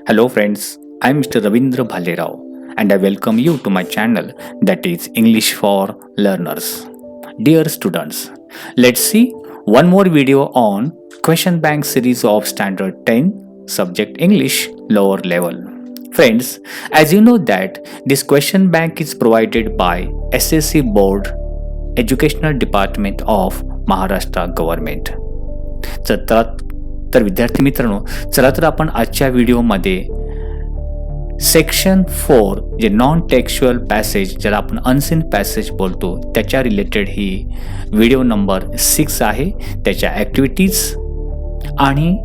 Hello friends, I am Mr. Ravindra Bhalerao and I welcome you to my channel that is English for Learners. Dear students, let's see one more video on question bank series of standard 10 subject English lower level. Friends, as you know that this question bank is provided by SSC Board Educational Department of Maharashtra Government. तर विद्यार्थी मित्रांनो, चला तर आपण आजच्या व्हिडिओमध्ये section 4 जे non textual passage ज्याला आपण अनसीन पॅसेज बोलतो त्याच्या रिलेटेड ही व्हिडिओ नंबर 6 आहे. त्याच्या ॲक्टिव्हिटीज आणि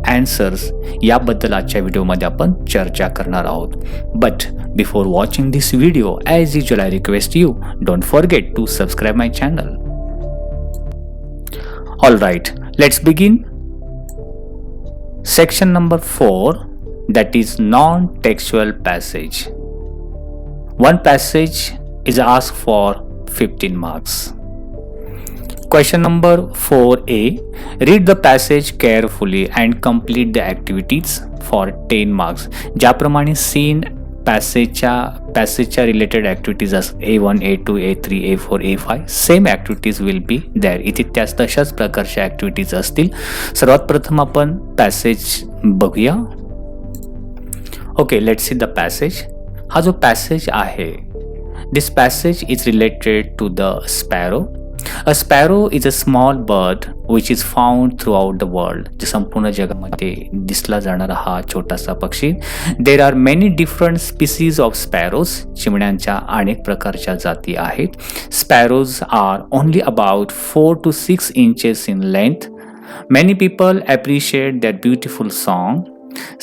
ॲन्सर्स याबद्दल आजच्या व्हिडिओमध्ये आपण चर्चा करणार आहोत. But before watching this video as usual I request you don't forget to subscribe my channel. All right, let's begin. Section number 4, that is non-textual passage. One passage is asked for 15 marks. Question number 4A. Read the passage carefully and complete the activities for 10 marks. ज्याप्रमाणे seen पॅसेजच्या related activities असतात A1, A2, A3, A4, A5 same activities will be there. इथे त्याच तशाच प्रकारच्या activities असतील. सर्वात प्रथम आपण पॅसेज बघूया. Okay, let's see the passage. हा जो पॅसेज आहे, this passage is related to the sparrow. A sparrow is a small bird which is found throughout the world. जे संपूर्ण जगामध्ये दिसला जाणारा हा छोटासा पक्षी. There are many different species of sparrows. चिमण्यांच्या अनेक प्रकारच्या जाती आहेत. Sparrows are only about 4 to 6 inches in length. Many people appreciate their beautiful song.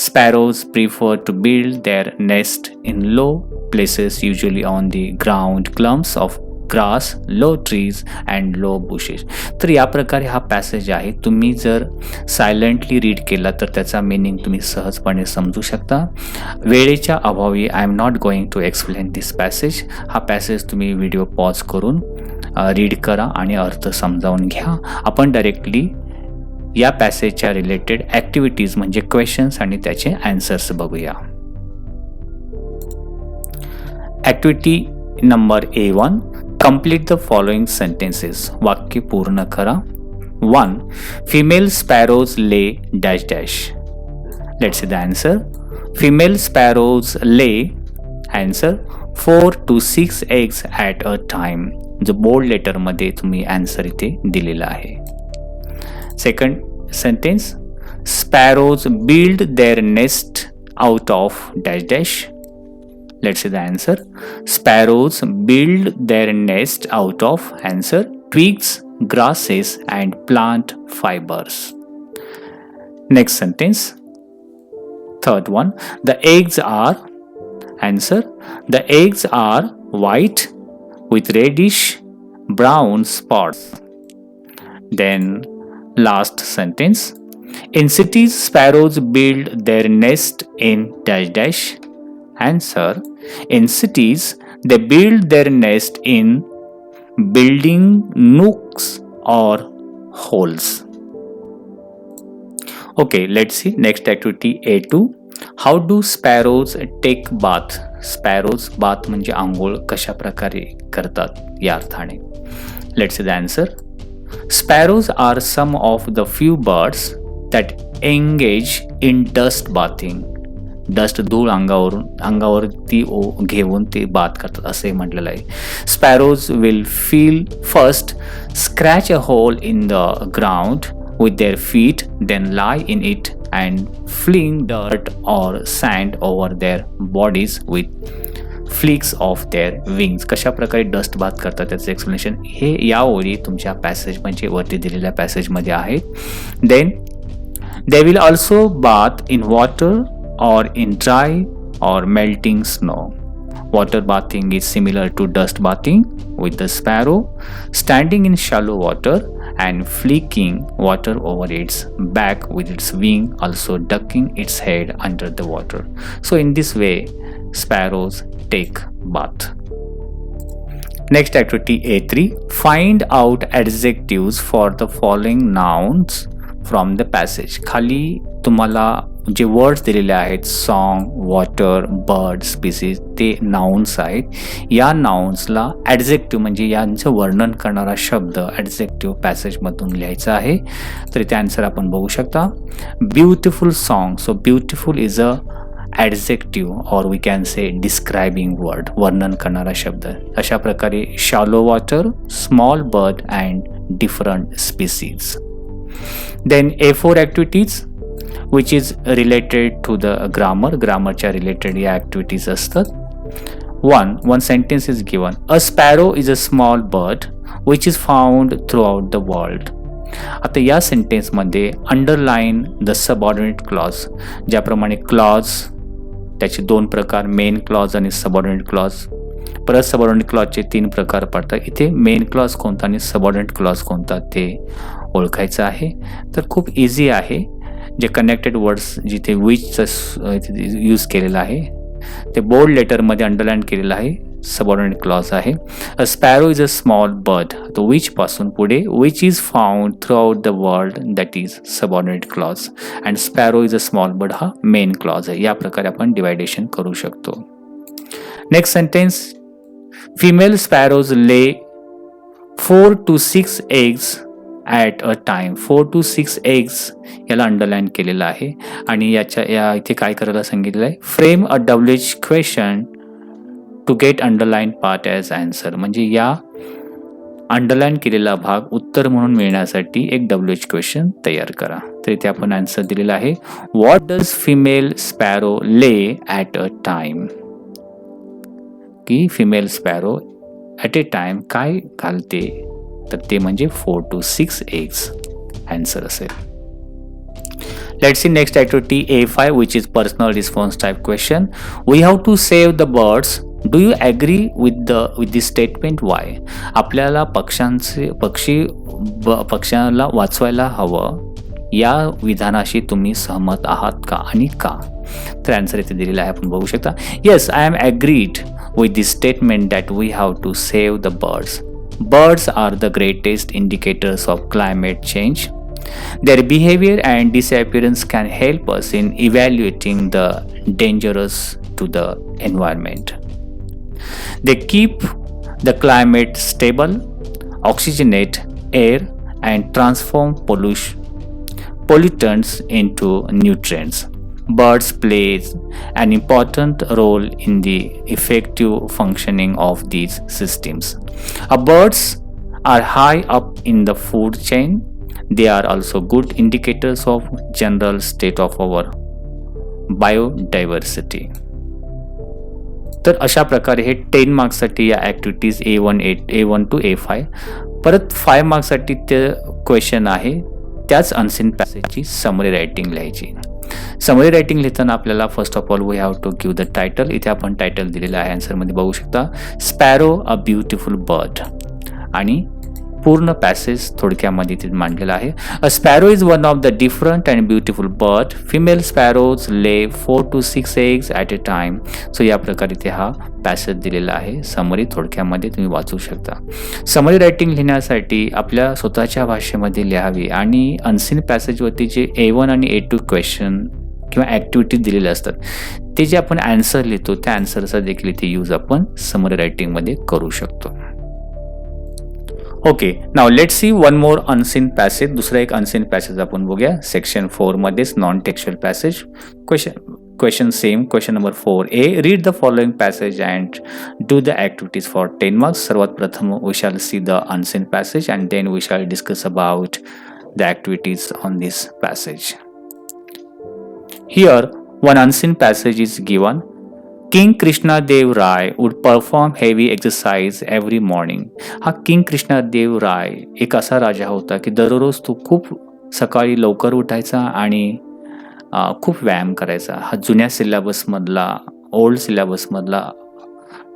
Sparrows prefer to build their nest in low places, usually on the ground, clumps of grass, low trees and low bushes. तर या प्रकारे हा passage आहे. तुम्ही जर silently read केला तर त्याचा मिनिंग तुम्ही सहजपणे समजू शकता. वेळेच्या अभावी I am not going to explain this passage. हा पॅसेज तुम्ही व्हिडिओ पॉज करून रीड करा आणि अर्थ समजावून घ्या. आपण डायरेक्टली या पॅसेजच्या रिलेटेड ॲक्टिव्हिटीज म्हणजे क्वेश्चन्स आणि त्याचे ॲन्सर्स बघूया. Activity number A1. Complete the following sentences. वाक्य पूर्ण करा. 1. Female sparrows lay dash dash. Let's see the answer. Female sparrows lay answer 4 to 6 eggs at a time. जो बोल्ड लेटर मध्ये तुम्ही आन्सर इथे दिलेला आहे. Second sentence. Sparrows build their nest out of dash dash. Let's see the answer. Sparrows build their nest out of answer twigs, grasses and plant fibers. Next sentence. Third one. The eggs are answer. The eggs are white with reddish brown spots. Then last sentence. In cities, sparrows build their nest in dash dash. Answer. In cities, they build their nest in building nooks or holes. Okay, let's see next activity A2. How do sparrows take bath? Sparrows bath म्हणजे आंघोळ कशा प्रकारे करतात या अर्थाने. Let's see the answer. Sparrows are some of the few birds that engage in dust bathing. Dust धूळ अंगावरती घेऊन ते बाथ करतात असे म्हटलेलं आहे. Sparrows will feel first scratch a hole in the ground with their feet, then lie in it and fling dirt or sand over their bodies with flicks of their wings. कशा प्रकारे dust bath करतात त्याचं explanation हे या ओळी तुमच्या passage म्हणजे वरती दिलेल्या पॅसेजमध्ये आहे. Then they will also bath in water or in dry or melting snow. Water bathing is similar to dust bathing, with the sparrow standing in shallow water and flicking water over its back with its wing, also ducking its head under the water. So in this way sparrows take bath. Next activity A3. Find out adjectives for the following nouns from the passage. खाली तुम्हाला जे words दिलेले आहेत song, water, bird, species ते nouns आहेत. या नाउन्सला adjective म्हणजे यांचं वर्णन करणारा शब्द ॲडजेक्टिव्ह पॅसेजमधून लिहायचा आहे. तर इथे आन्सर आपण बघू शकता. Beautiful song. So beautiful is a adjective or we can say describing word, वर्णन करणारा शब्द. अशा प्रकारे shallow water, small bird and different species. Then A4 activities which is related to the ग्रामरच्या रिलेटेड या ॲक्टिव्हिटीज असतात. one sentence is given. A sparrow is a small bird which is found throughout the world. आता या सेंटेन्समध्ये underline the subordinate clause. ज्याप्रमाणे clause त्याचे दोन प्रकार, main clause आणि सबऑर्डिनेट क्लॉज. परत सबऑर्डिनेट क्लॉजचे 3 प्रकार पडतात. इथे मेन क्लॉज कोणता आणि सबऑर्डिनेट क्लॉज कोणता ते ओळखायचं आहे. तर खूप इझी आहे. जे कनेक्टेड वर्ड्स जिथे विचचं यूज केलेलं आहे ते बोल्ड लेटरमध्ये अंडरलाईन केलेलं आहे, सबऑर्डिनेट क्लॉज आहे. A sparrow is a small bird. तो विच पासून पुढे which is found throughout the world, that is subordinate clause. And sparrow is a small bird हा मेन क्लॉज आहे. या प्रकारे आपण डिवायडेशन करू शकतो. Next sentence. Female sparrows lay 4 to 6 eggs at a time. 4 to 6 eggs याला underline केलेलं आहे. आणि या इथे काय करायला सांगितलं आहे, frame a WH question to get underline part as answer. म्हणजे या अंडरलाईन केलेला भाग उत्तर म्हणून मिळण्यासाठी एक WH क्वेश्चन तयार करा. तर इथे आपण आन्सर दिलेला आहे. व्हॉट डज फिमेल स्पॅरो ले ॲट अ टाइम. की female sparrow at a time काय घालते, तर ते म्हणजे 4 to 6 eggs आन्सर असेल. Let's see next activity A5 which is personal response type question. We have to save the birds. Do you agree with this statement? Why? आपल्याला पक्ष्याला वाचवायला हवं या विधानाशी तुम्ही सहमत आहात का आणि का. तर आन्सर इथे दिलेला आहे, आपण बघू शकता. Yes, I am agreed with this statement that we have to save the birds. Birds are the greatest indicators of climate change. Their behavior and disappearance can help us in evaluating the dangers to the environment. They keep the climate stable, oxygenate air, and transform pollutants into nutrients. Birds play an important role in the effective functioning of these systems. Birds are high up in the food chain. They are also good indicators of general state of our biodiversity. तर अशा प्रकारे हे 10 मार्क्ससाठी या activities A1 to A5. परत 5 मार्क्ससाठी ते question आहे. त्याच unseen पॅसेजची समरी रायटिंग लिहायची. समरी रायटिंग लिहिताना आपल्याला first of all we have to give the title. इथे आपण टायटल दिलेलं आहे, आन्सरमध्ये बघू शकता. Sparrow a beautiful bird. आणि पूर्ण पॅसेज थोडक्यामध्ये इथे मांडलेला आहे. A sparrow is one of the different and beautiful bird. Female sparrows lay 4 to 6 eggs at a time. So या प्रकारे इथे हा पॅसेज दिलेला आहे. समरी थोडक्यामध्ये तुम्ही वाचू शकता. समरी रायटिंग लिहिण्यासाठी आपल्या स्वतःच्या भाषेमध्ये लिहावी आणि अनसीन पॅसेजवरती जे A1 आणि A2 क्वेश्चन किंवा ॲक्टिव्हिटीज दिलेले असतात ते जे आपण ॲन्सर लिहितो त्या ॲन्सरचा देखील इथे यूज आपण समरी रायटिंगमध्ये करू शकतो. Okay, now let's see one more unseen passage. दुसरा एक अनसीन पॅसेज आपण बघूया. सेक्शन 4 मध्येच non textual passage. Question same. Question number 4A. Read the following passage and do the activities for 10 marks. सर्वात प्रथम we shall see the unseen passage and then we shall discuss about the activities on this passage. Here, one unseen passage is given. King Krishna Dev Rai would perform heavy exercise every morning. हा king Krishnadeva Rai एक असा राजा होता की दररोज तो खूप सकाळी लवकर उठायचा आणि खूप व्यायाम करायचा. हा जुन्या सिलेबसमधला, ओल्ड सिलेबसमधला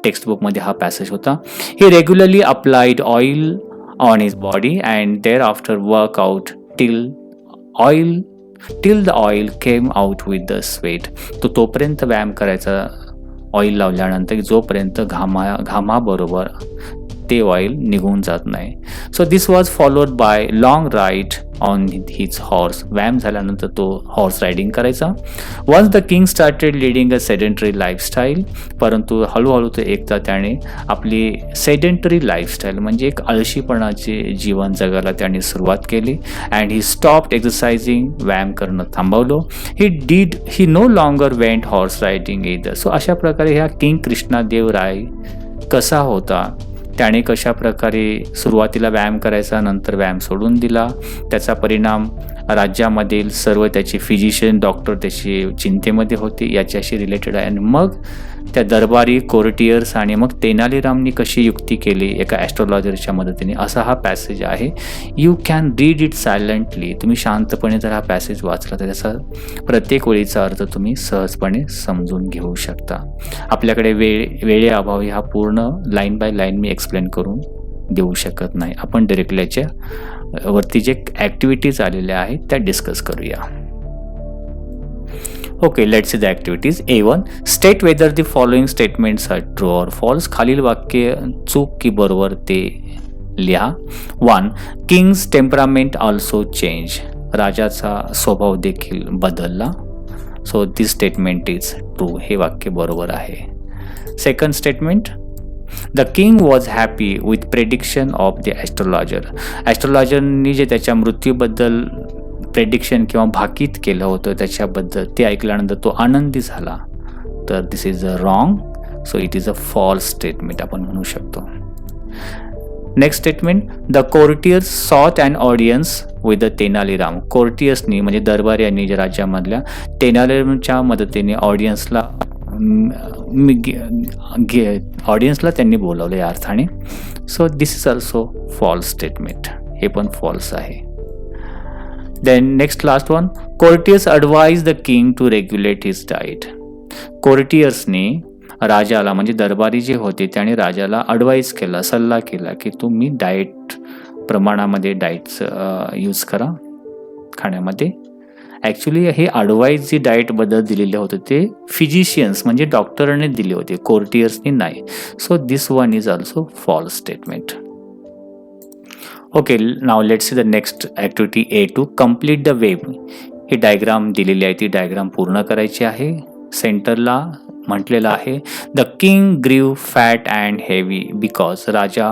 टेक्स्टबुकमध्ये हा पॅसेज होता. He regularly applied oil on his body and thereafter workout till the oil came out with the sweat. तो तोपर्यंत व्यायाम करायचा ऑइल लावल्यानंतर जोपर्यंत घामाबरोबर ते ऑइल निघून जात नाही. So this was followed by long ride on his horse. व्यायाम झाल्यानंतर तो हॉर्स रायडिंग करायचा. Once the king started leading a sedentary lifestyle, परंतु हळूहळू ते एकदा त्याने आपली सेडेंटरी लाईफस्टाईल म्हणजे एक आळशीपणाचे जीवन जगायला त्याने सुरुवात केली. अँड ही स्टॉप्ड एक्सरसाइजिंग, व्यायाम करणं थांबवलं. He no longer went horse riding either. So अशा प्रकारे ह्या किंग कृष्णादेव राय कसा होता, त्याने कशा प्रकारे सुरुवातीला व्यायाम करायचा, नंतर व्यायाम सोडून दिला, त्याचा परिणाम राज्यामधील सर्व त्याचे फिजिशियन डॉक्टर त्याची चिंतेमध्ये होते याच्याशी रिलेटेड आहे. आणि मग त्या दरबारी कोर्टियर्स आणि मग तेनालीरामनी कशी युक्ती केली एका ॲस्ट्रोलॉजरच्या मदतीने, असा हा पॅसेज आहे. You can read it silently. तुम्ही शांतपणे जर हा पॅसेज वाचला तर त्याचा प्रत्येक ओळीचा अर्थ तुम्ही सहजपणे समजून घेऊ शकता. आपल्याकडे वेळेअभावी हा पूर्ण line by line me explain करून देऊ शकत नाही. आपण डायरेक्टली याच्या वरती जे ॲक्टिव्हिटीज आलेल्या आहेत त्या डिस्कस करूया. Okay, let's see the activities. A1, state whether the following statements are true or false. खालील वाक्य चूक की बरोबर ते लिहा. 1, किंग्स टेम्परामेंट ऑल्सो चेंज. राजाचा स्वभाव देखील बदलला. So this statement is true. हे वाक्य बरोबर आहे. Second statement, the king was happy with prediction of the astrologer. ॲस्ट्रोलॉजरनी जे त्याच्या मृत्यूबद्दल प्रेडिक्शन किंवा भाकीत केलं होतं त्याच्याबद्दल ते ऐकल्यानंतर तो आनंदी झाला. तर this is a wrong. So it is a false statement आपण म्हणू शकतो. Next statement, the courtiers sought and audience with the Tenali Ram. कोर्टियर्सनी म्हणजे दरबारी जे राज्यामधल्या तेनालीरामच्या मदतीने ऑडियन्सला त्यांनी बोलावलं या अर्थाने. So this is also false statement. हे पण फॉल्स आहे. Then next last one, courtiers advised the king to regulate his diet. कोर्टियर्सने राजाला म्हणजे दरबारी जे होते त्याने राजाला ॲडवाईज केला, सल्ला केला की तुम्ही डाएट प्रमाणामध्ये डाएटचं यूज करा खाण्यामध्ये. ॲक्च्युली हे ॲडवाईज जी डाएटबद्दल दिलेले होते ते फिजिशियन्स म्हणजे डॉक्टरांनी दिले होते, कोर्टियर्सनी नाही. So this one is also false statement. Okay, now let's see the next activity. A2, complete the web. ही डायग्राम दिलेली आहे, ती डायग्राम पूर्ण करायची आहे. सेंटरला म्हटलेलं आहे, the king grew fat and heavy because. राजा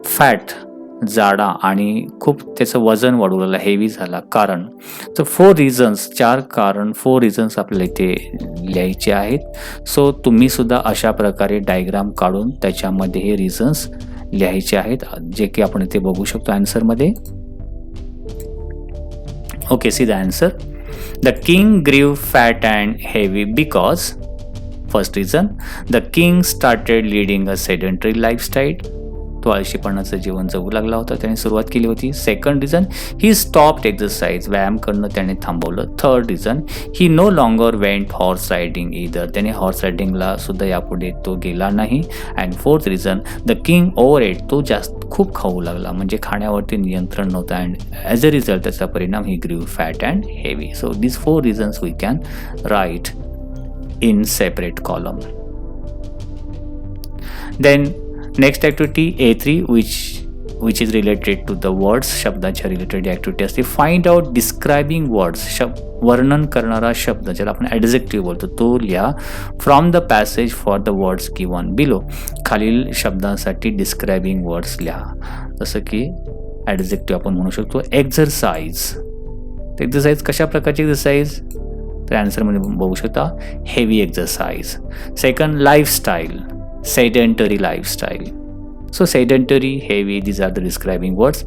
फॅट जाडा आणि खूप त्याचं वजन वाढू लागलं, हेवी झाला. कारण तर 4 रिझन्स, 4 रिझन्स आपल्याला इथे लिहायचे आहेत. सो तुम्ही सुद्धा अशा प्रकारे डायग्राम काढून त्याच्यामध्ये हे रिझन्स लिहायचे आहेत, जे की आपण इथे बघू शकतो आन्सरमध्ये. Okay, see the answer. The king grew fat and heavy because. First reason, the king started leading a sedentary lifestyle. तो आळशीपणाचं जीवन जगू लागला होता, त्याने सुरुवात केली होती. Second reason, he stopped exercise. व्यायाम करणं त्याने थांबवलं. Third reason, he no longer went horse riding either. त्याने हॉर्स रायडिंगला सुद्धा यापुढे तो गेला नाही. And fourth reason, the king overate. तो खूप खाऊ लागला म्हणजे खाण्यावरती नियंत्रण नव्हतं. अँड ॲज अ रिझल्ट त्याचा परिणाम he grew fat and heavy. So this 4 reasons we can write in separate column. Then next activity A3 which is related to the words. शब्दाच्या रिलेटेड ॲक्टिव्हिटी असते. Find out describing words. वर्णन करणारा शब्द ज्याला आपण adjective बोलतो तो लिहा. From the passage for the words given below. खालील शब्दांसाठी डिस्क्रायबिंग वर्ड्स लिहा. जसं की ॲडजेक्टिव्ह आपण म्हणू शकतो एक्झरसाइज. एक्झरसाइज कशा प्रकारची एक्झरसाइज तर आन्सरमध्ये बघू शकता, heavy exercise. Second, lifestyle, sedentary lifestyle. So sedentary, heavy, these are the describing words.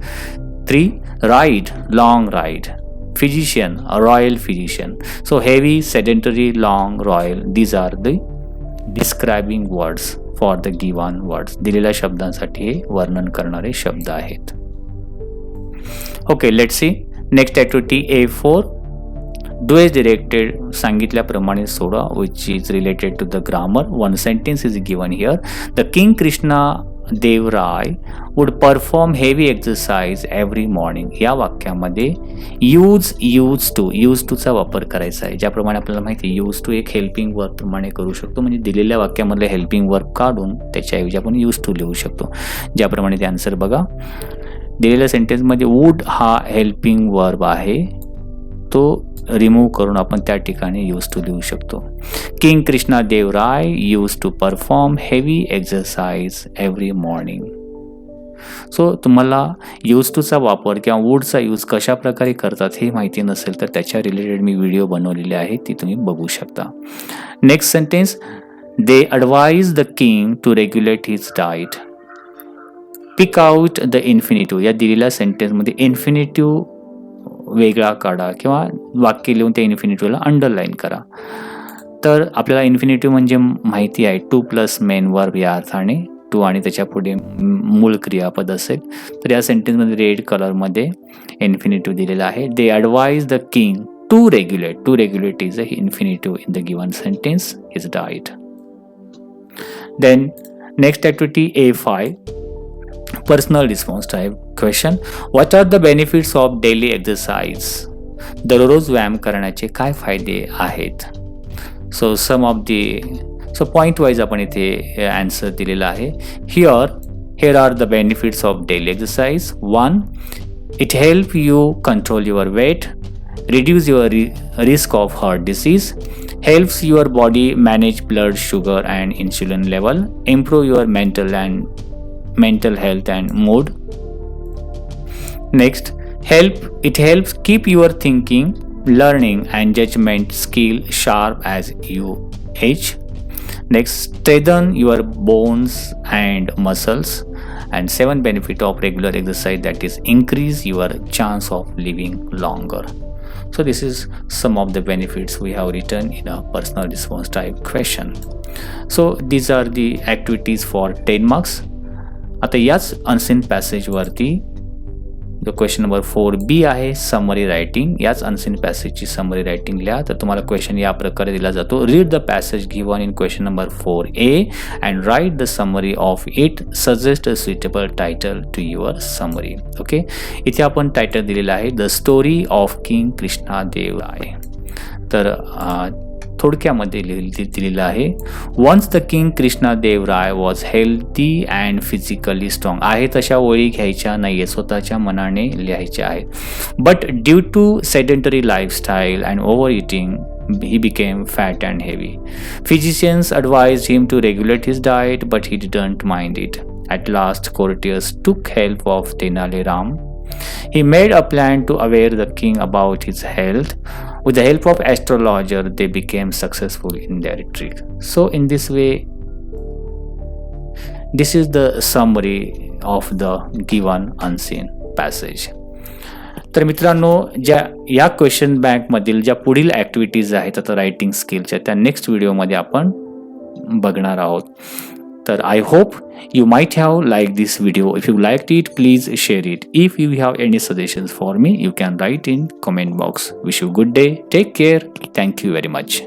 3, ride, long ride. Physician, a royal physician. So heavy, sedentary, long, royal, these are the describing words for the given words. दिलेल्या शब्दांसाठी हे वर्णन करणारे शब्द आहेत. Okay, let's see next activity. A4, do as directed. सांगितल्याप्रमाणे सोडा, which is related to the grammar. 1 sentence is given here. The king Krishna Deva Raya would perform heavy exercise every morning. या वाक्यामध्ये यूज टूचा वापर करायचा आहे. ज्याप्रमाणे आपल्याला माहिती आहे यूज टू एक हेल्पिंग वर्क प्रमाणे करू शकतो. म्हणजे दिलेल्या वाक्यामधले हेल्पिंग वर्क काढून त्याच्याऐवजी आपण यूज टू लिहू शकतो. ज्याप्रमाणे ते आन्सर बघा. दिलेल्या सेंटेन्समध्ये वूड हा हेल्पिंग वर्ब आहे, तो रिमूव्ह करून आपण त्या ठिकाणी यूज टू लिहू शकतो. King Krishna Deva Raya used to perform heavy exercise every morning. So तुम्हाला यूज टूचा वापर किंवा वूडचा यूज कशा प्रकारे करतात हे माहिती नसेल तर त्याच्या रिलेटेड मी व्हिडिओ बनवलेले आहे, ती तुम्ही बघू शकता. Next sentence, they advise the king to regulate his diet. Pick out the infinitive. या दिलेल्या सेंटेन्समध्ये इन्फिनिटिव्ह वेगळा काढा किंवा वाक्य लिहून त्या इन्फिनिटिव्हला अंडरलाईन करा. तर आपल्याला इन्फिनिटिव्ह म्हणजे माहिती आहे, टू प्लस मेन वर्ब या अर्थाने, टू आणि त्याच्या पुढे मूळ क्रियापद असेल. तर या सेंटेन्समध्ये रेड कलरमध्ये इन्फिनिटिव्ह दिलेला आहे. They advise the king to regulate. To regulate is a infinitive in the given sentence his diet. Then next activity A5, personal response type question. What are the benefits of daily exercise. दररोज व्यायाम करण्याचे काय फायदे आहेत. So so point wise आपण इथे answer दिलेला आहे. Here are the benefits of daily exercise. 1, it help you control your weight, reduce your risk of heart disease, helps your body manage blood sugar and insulin level, improve your mental health and mood. Next, it helps keep your thinking, learning and judgment skill sharp as you age. Next, strengthen your bones and muscles. And 7 benefit of regular exercise, that is increase your chance of living longer. So this is some of the benefits we have written in a personal response type question. So these are the activities for 10 marks. आता याच unseen passage वरती जो question number 4B आहे, summary writing. याच unseen पॅसेजची summary writing लिहा. तर तुम्हाला क्वेश्चन या प्रकारे दिला जातो. Read the passage given in question number 4A and write the summary of it. Suggest a suitable title to your summary. Okay, इथे आपण टायटल दिलेलं आहे the story of king Krishna Deva Raya. तर थोडक्यामध्ये दिलेलं आहे. Once the king Krishna Deva Raya was healthy and physically strong. आहे तशा ओळी घ्यायच्या नाही आहे, स्वतःच्या मनाने लिहायच्या आहेत. But due to sedentary lifestyle and overeating he became fat and heavy. Physicians advised him to regulate his diet, but he didn't mind it. At last, courtiers took help of Tenali Ram. He made a plan to aware the king about his health. With the help of astrologer, they became successful in their trick. So in this way, this is the summary of the given unseen passage. तर मित्रांनो, या question बँकमधील ज्या पुढील activities आहेत आता writing स्किलच्या, त्या next व्हिडिओमध्ये आपण बघणार आहोत. तर I hope you might have liked this video. If you liked it, please share it. If you have any suggestions for me, you can write in comment box. Wish you good day. Take care. Thank you very much.